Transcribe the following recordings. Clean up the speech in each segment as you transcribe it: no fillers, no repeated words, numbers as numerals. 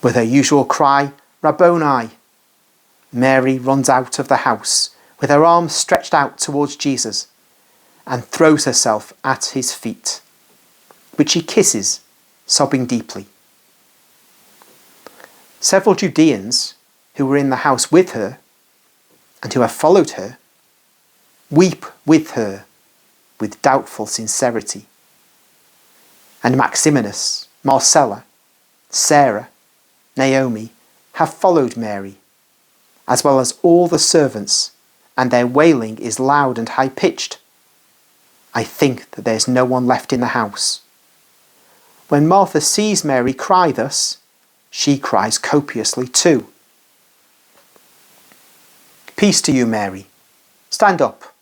With her usual cry, "Rabboni," Mary runs out of the house with her arms stretched out towards Jesus and throws herself at his feet, which she kisses, sobbing deeply. Several Judeans who were in the house with her and who have followed her weep with her with doubtful sincerity. And Maximinus, Marcella, Sarah, Naomi have followed Mary, as well as all the servants, and their wailing is loud and high-pitched. I think that there's no one left in the house. When Martha sees Mary cry thus, she cries copiously too. "Peace to you, Mary. Stand up.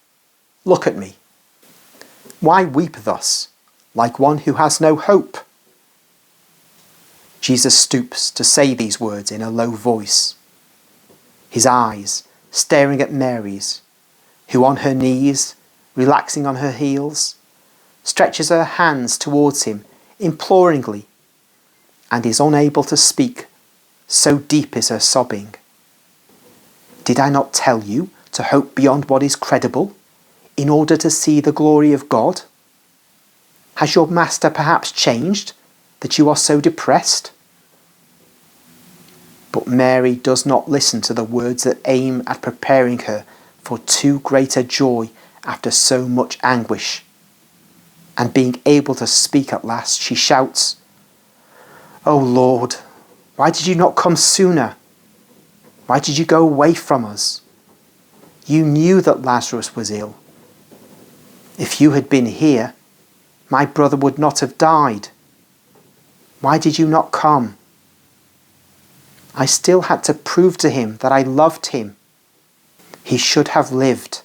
Look at me. Why weep thus, like one who has no hope?" Jesus stoops to say these words in a low voice, his eyes staring at Mary's, who on her knees, relaxing on her heels, stretches her hands towards him imploringly and is unable to speak, so deep is her sobbing. "Did I not tell you to hope beyond what is credible, in order to see the glory of God? Has your master perhaps changed, that you are so depressed?" But Mary does not listen to the words that aim at preparing her for too great a joy after so much anguish. And being able to speak at last, she shouts, "O Lord, why did you not come sooner? Why did you go away from us? You knew that Lazarus was ill. If you had been here, my brother would not have died. Why did you not come? I still had to prove to him that I loved him. He should have lived.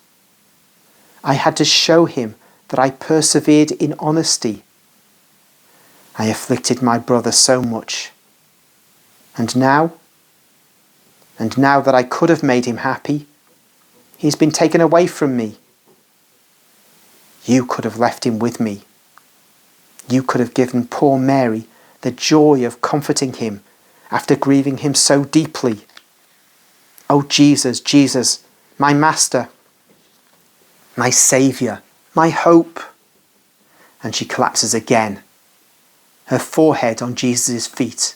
I had to show him that I persevered in honesty. I afflicted my brother so much. And now that I could have made him happy, he's been taken away from me. You could have left him with me. You could have given poor Mary the joy of comforting him after grieving him so deeply. Oh Jesus, Jesus, my Master, my Saviour, my hope." And she collapses again, her forehead on Jesus' feet,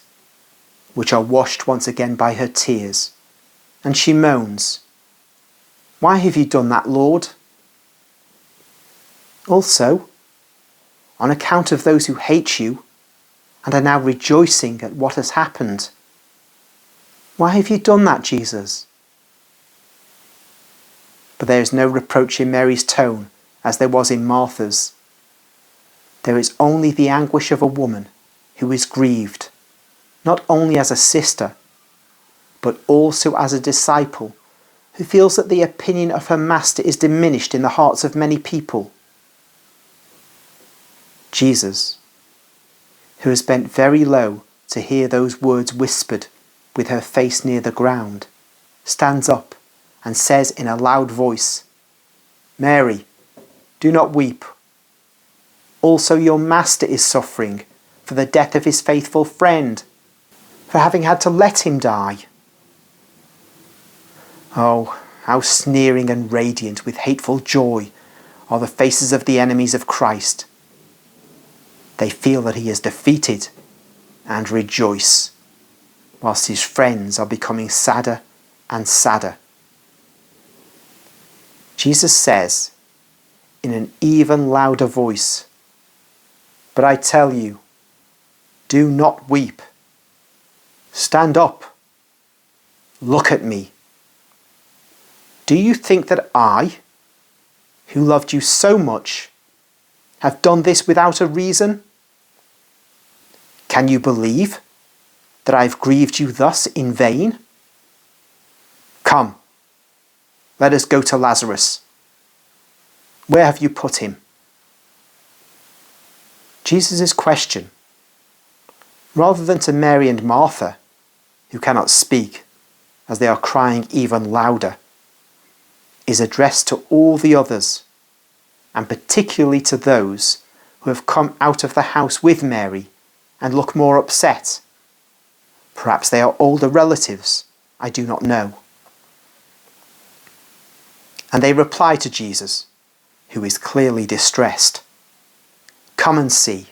which are washed once again by her tears, and she moans, "Why have you done that, Lord?" Also, on account of those who hate you and are now rejoicing at what has happened. Why have you done that, Jesus? But there is no reproach in Mary's tone as there was in Martha's. There is only the anguish of a woman who is grieved, not only as a sister, but also as a disciple who feels that the opinion of her master is diminished in the hearts of many people. Jesus, who has bent very low to hear those words whispered with her face near the ground, stands up and says in a loud voice, "Mary, do not weep. Also your master is suffering for the death of his faithful friend, for having had to let him die." Oh, how sneering and radiant with hateful joy are the faces of the enemies of Christ. They feel that he is defeated and rejoice, whilst his friends are becoming sadder and sadder. Jesus says in an even louder voice, "But I tell you, do not weep. Stand up. Look at me. Do you think that I, who loved you so much, have done this without a reason? Can you believe that I have grieved you thus in vain? Come, let us go to Lazarus. Where have you put him?" Jesus' question, rather than to Mary and Martha, who cannot speak as they are crying even louder, is addressed to all the others, and particularly to those who have come out of the house with Mary and look more upset. Perhaps they are older relatives. I do not know." And they reply to Jesus, who is clearly distressed, "Come and see."